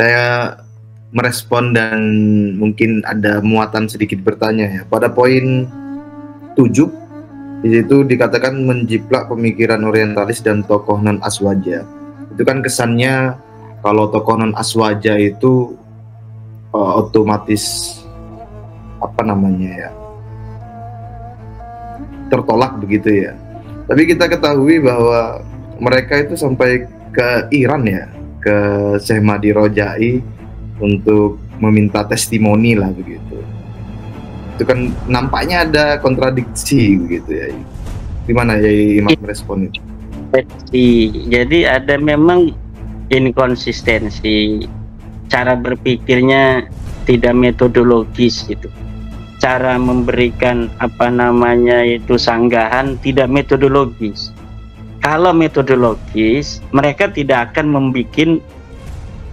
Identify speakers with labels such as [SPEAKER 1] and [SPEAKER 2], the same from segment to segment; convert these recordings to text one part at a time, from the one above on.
[SPEAKER 1] saya merespon dan mungkin ada muatan sedikit bertanya ya. Pada poin 7 di situ dikatakan menjiplak pemikiran orientalis dan tokoh non aswaja. Itu kan kesannya kalau tokoh non aswaja itu otomatis apa namanya ya, tertolak begitu ya. Tapi kita ketahui bahwa mereka itu sampai ke Iran ya, ke Syekh Mahdi Rojai untuk meminta testimoni lah begitu. Itu kan nampaknya ada kontradiksi begitu ya. Gimana ya Imam merespon itu?
[SPEAKER 2] Jadi ada memang inkonsistensi, cara berpikirnya tidak metodologis gitu. Cara memberikan apa namanya itu sanggahan tidak metodologis. Kalau metodologis, mereka tidak akan membuat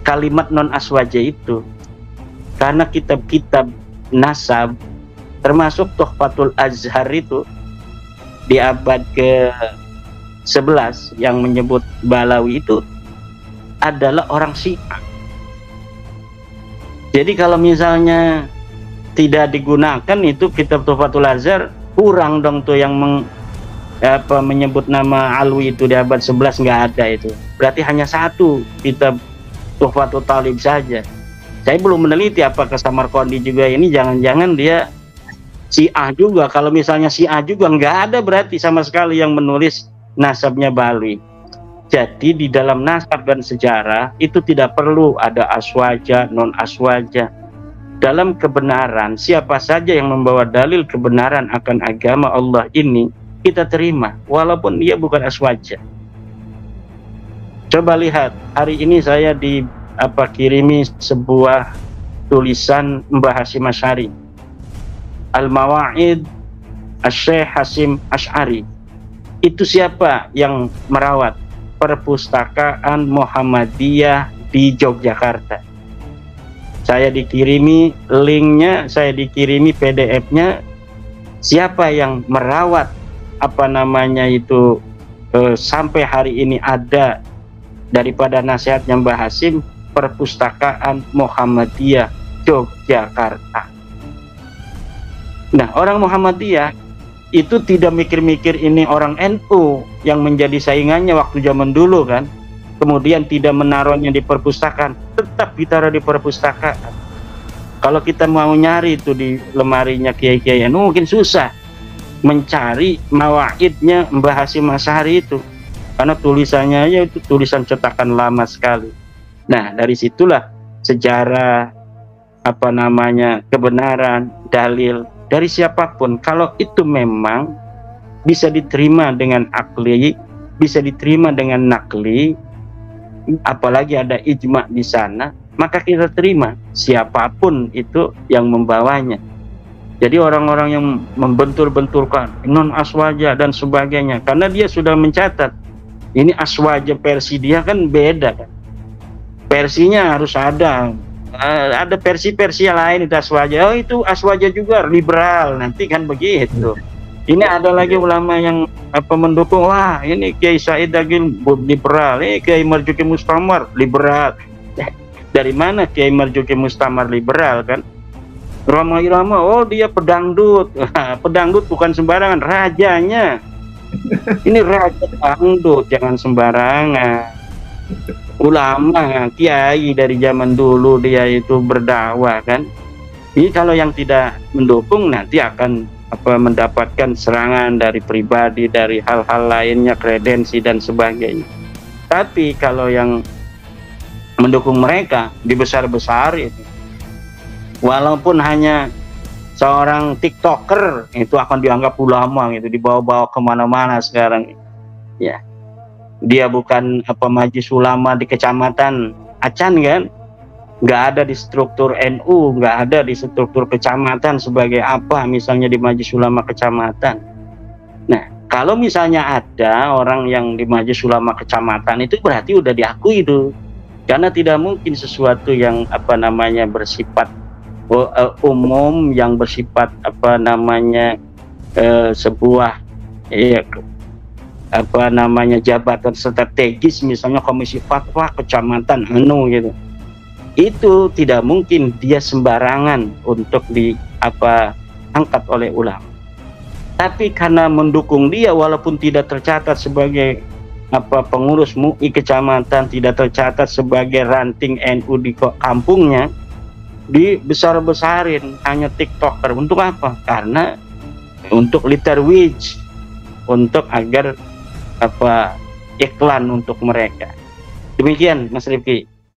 [SPEAKER 2] kalimat non aswaja itu, karena kitab-kitab nasab termasuk Tuhfatul Azhar itu di abad ke-11 yang menyebut Balawi itu adalah orang Syiah. Jadi kalau misalnya tidak digunakan itu kitab Tuhfatul Azhar, kurang dong tuh yang menyebut nama Alwi itu di abad 11, nggak ada itu. Berarti hanya satu kitab Tuhfatul Talib saja. Saya belum meneliti apakah Samarqandi juga ini jangan-jangan dia Syiah juga. Kalau misalnya Syiah juga nggak ada berarti sama sekali yang menulis nasabnya Balawi. Jadi di dalam nasab dan sejarah itu tidak perlu ada aswaja, non aswaja. Dalam kebenaran, siapa saja yang membawa dalil kebenaran akan agama Allah ini kita terima, walaupun dia bukan aswaja. Coba lihat, hari ini saya kirimi sebuah tulisan Mbah Hasyim Asy'ari, Al-Mawa'id Asy-Syaikh Hasyim Asy'ari. Itu siapa yang merawat? Perpustakaan Muhammadiyah di Yogyakarta. Saya dikirimi linknya, saya dikirimi PDF-nya. Siapa yang merawat apa namanya itu sampai hari ini ada daripada nasihatnya Mbah Hasyim, Perpustakaan Muhammadiyah Yogyakarta. Nah, orang Muhammadiyah itu tidak mikir-mikir ini orang NU yang menjadi saingannya waktu zaman dulu kan. Kemudian tidak menaruhnya di perpustakaan, tetap ditaruh di perpustakaan. Kalau kita mau nyari itu di lemarinya kiai-kiai NU mungkin susah mencari mawaidnya Mbah Hasyim Asy'ari itu, karena tulisannya aja itu tulisan cetakan lama sekali. Nah, dari situlah sejarah apa namanya kebenaran dalil dari siapapun, kalau itu memang bisa diterima dengan akli, bisa diterima dengan nakli, apalagi ada ijma di sana, maka kita terima siapapun itu yang membawanya. Jadi orang-orang yang membentur-benturkan non aswaja dan sebagainya, karena dia sudah mencatat ini aswaja versi dia kan beda kan, versinya harus ada versi-versi yang lain itu aswaja. Oh, itu aswaja juga liberal nanti kan begitu. Ini ada lagi ulama yang mendukung, wah ini Kiai Said Agil liberal, Kiai Marzuki Mustamar liberal. Dari mana Kiai Marzuki Mustamar liberal kan? Roma Irama, oh dia pedangdut. Pedangdut bukan sembarangan, rajanya. Ini raja dangdut, jangan sembarangan. Ulama, kiai dari zaman dulu dia itu berdakwah kan. Ini kalau yang tidak mendukung nanti akan mendapatkan serangan dari pribadi, dari hal-hal lainnya, kredensi dan sebagainya. Tapi kalau yang mendukung mereka dibesar-besar itu, walaupun hanya seorang TikToker itu akan dianggap ulama gitu, dibawa-bawa kemana-mana sekarang ya. Dia bukan majelis ulama di kecamatan Acan kan, nggak ada di struktur NU, nggak ada di struktur kecamatan sebagai apa misalnya di majelis ulama kecamatan. Nah, kalau misalnya ada orang yang di majelis ulama kecamatan itu berarti udah diakui itu, karena tidak mungkin sesuatu yang bersifat umum, yang bersifat sebuah jabatan strategis, misalnya komisi fatwa kecamatan gitu, itu tidak mungkin dia sembarangan untuk angkat oleh ulama. Tapi karena mendukung dia walaupun tidak tercatat sebagai pengurus MUI kecamatan, tidak tercatat sebagai ranting NU di kampungnya, dibesar-besarin hanya TikToker. Untuk apa? Karena untuk litter wage, untuk agar iklan untuk mereka. Demikian Mas Rifki.